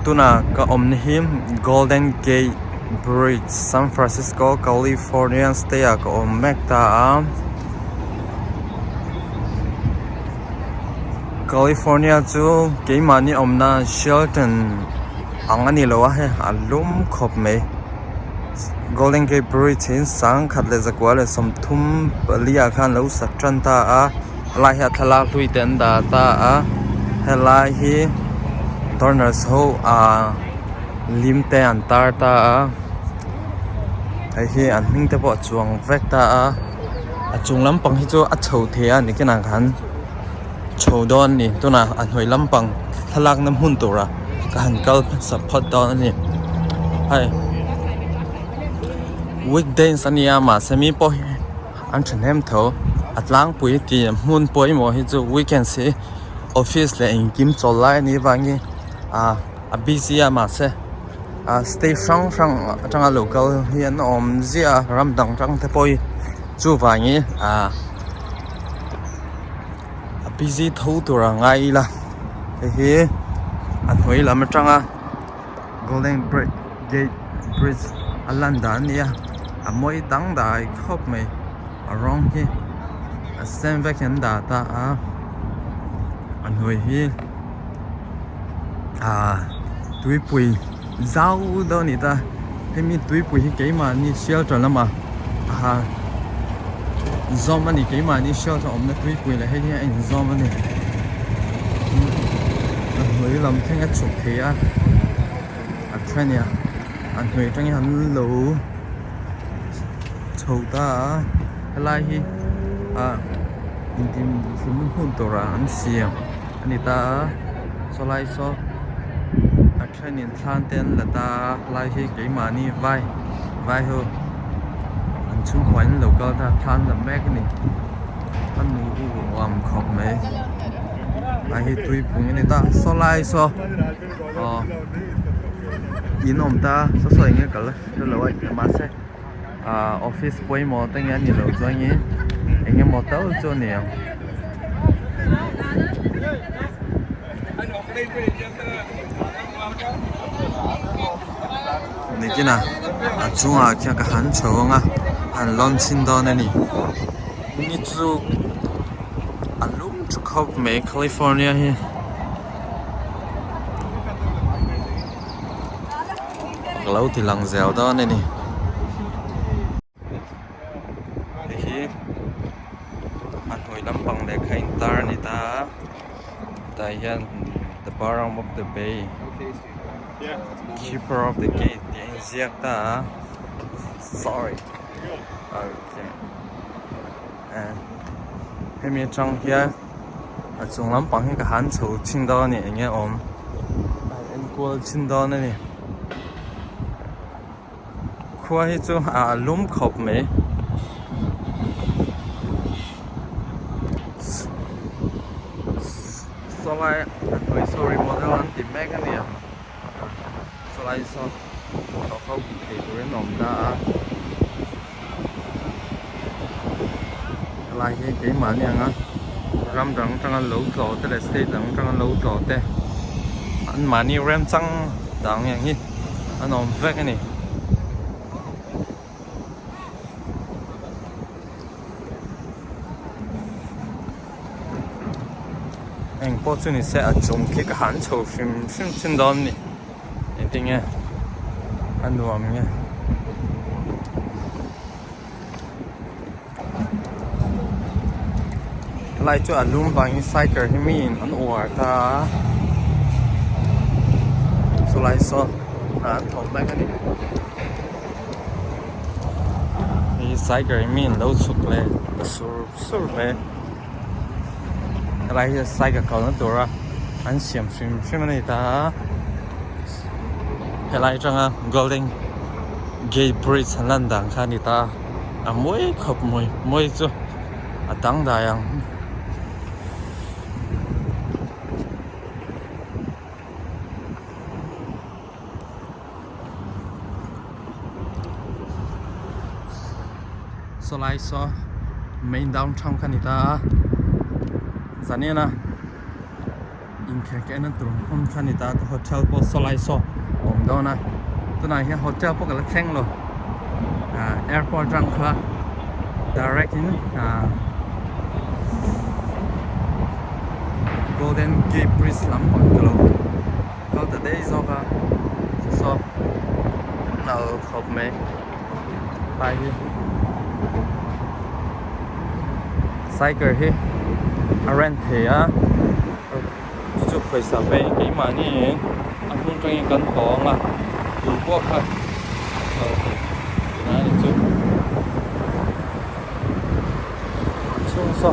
tuna ka omni him Golden Gate Bridge San Francisco California stay ka omekta California chu keimani omna Shelton angani lo he alum khop me Golden Gate Bridge in sang khatle zakwale somthum lia khan lo satranta lai ha thala lui ten da ta helai hi Donors ho lim te an tar ta ai hi an hming te po chuang vek ta chung lampang hi chu a chho thea ni kina khan chho don ni tuna an hoi lampang thalak nam hun tura ka han kal support don ni hai weekdays ania ma semi po an thnem tho atlang pui ti mun poi mo hi chu weekend si office le in kim cholai ni wangi a busy ma se stay frang tanga local hian om zia ram dang tang te poi chu wangi a busy tho tura ngai la hi an hoi lam tanga Golden Gate Bridge alanda nia a moi dangdai khop me around hi a sem vacan data an hoi hi tui pui zau do ni ta hemi tui pui hi keima ni shelter lama zom ani keima ni shelter omna tui pui la hei in zom ani an hoi lam thenga chuk thea a trania an hoi tang han lo chouta lai hi intih hmun hun tora an siam anita so lai so a training thlan ten lata lai hi keimani vai ho an chung hwan local ta thlan la mek ni an nu wam khop me lai hi tui pung ni ta so lai so inom ta so nge kal lo ai ma se office poi mo tang ya ni lo join ni enge mo tao cho ni ni kina chunga kya ka han chawanga han lon chin do na ni chu alum chu khop me California hi glau ti lang zel do na ni lampang le khain tar ni ta hian the barang of the bay keeper of the gate the ziak ta sorry okay and hemi chang hia a chung lampang hi ka han chho chin do ni nge om en kual chin do na ni khua hi chu lum khop me so lai hoi sorry model an ti mek ani so lai so to khau thei turin nom da lai hi ke ma ni anga ram dang tang lo tlo te le state dang tang lo tlo te an ma ni ram chang dang yang hi an om vek ani anh po chu ni se a chung ki ka han chho phim chin don ni ending e an nuam nge lai chu alum bang cycle hi min an or ta so lai so an thom back ani hi cycle min lo chuk le sur me lai sai ka kal na tura an siam phim ni ta helai changa Golden Gate Bridge lan dang kha ni ta moi khop moi chu atang da yang so lai so main downtown kha ni ta zania na intih cái nó tụi con khăn thì ta hotel po solai so om đó na tụi này cái hotel po cái là khen rồi airport răng khla direct in Golden Gate Bridge lắm mọi người luôn có từ đây do cả so nào học mấy bài đi cycle hi rent thì á chụp phải sao về cái mà nè anh cũng cái cần bỏ mà đủ quá thôi này chụp chung so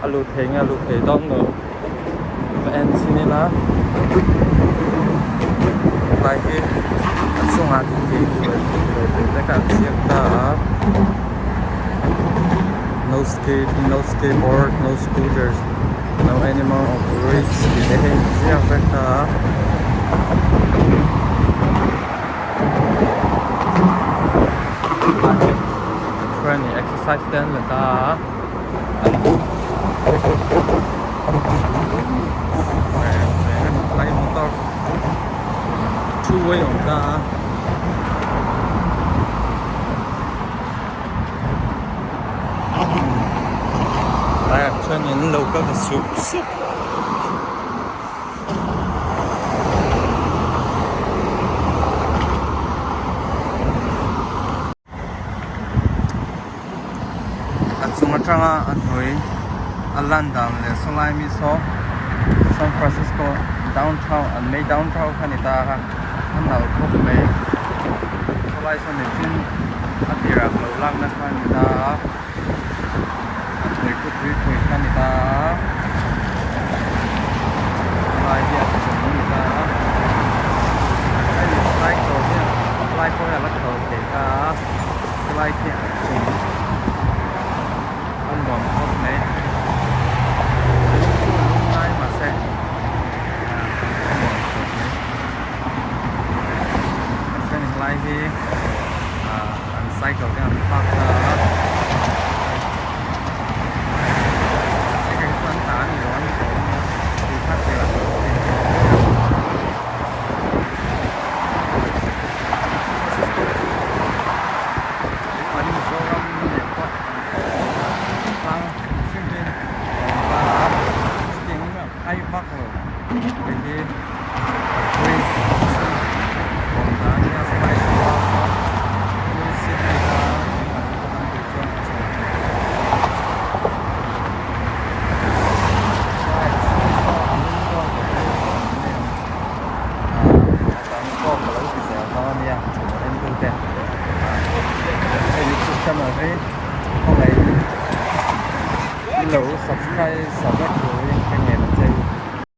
alu thei đông nữa và em xin đi lá lại hi chung ăn thì rồi tất cả chiếc ta no skate, no skateboard, no scooters, no animal operates the here vector. Friendly exercise then là ta lấy motor two way on ta cho những lâu có thể sụp chúng ta ăn hồi London le solai mi so San Francisco downtown and May downtown kan ita ha an nào khop me solai so ne tin atira lo lang na kan ita người cứ tùy khăn người ta lại đi ăn người ta cái gì like cầu nhá like coi là lắc cầu để ta like kia ăn bỏng không đấy lúc này mà sẽ like đi ăn cycle cái ăn phak subscribe của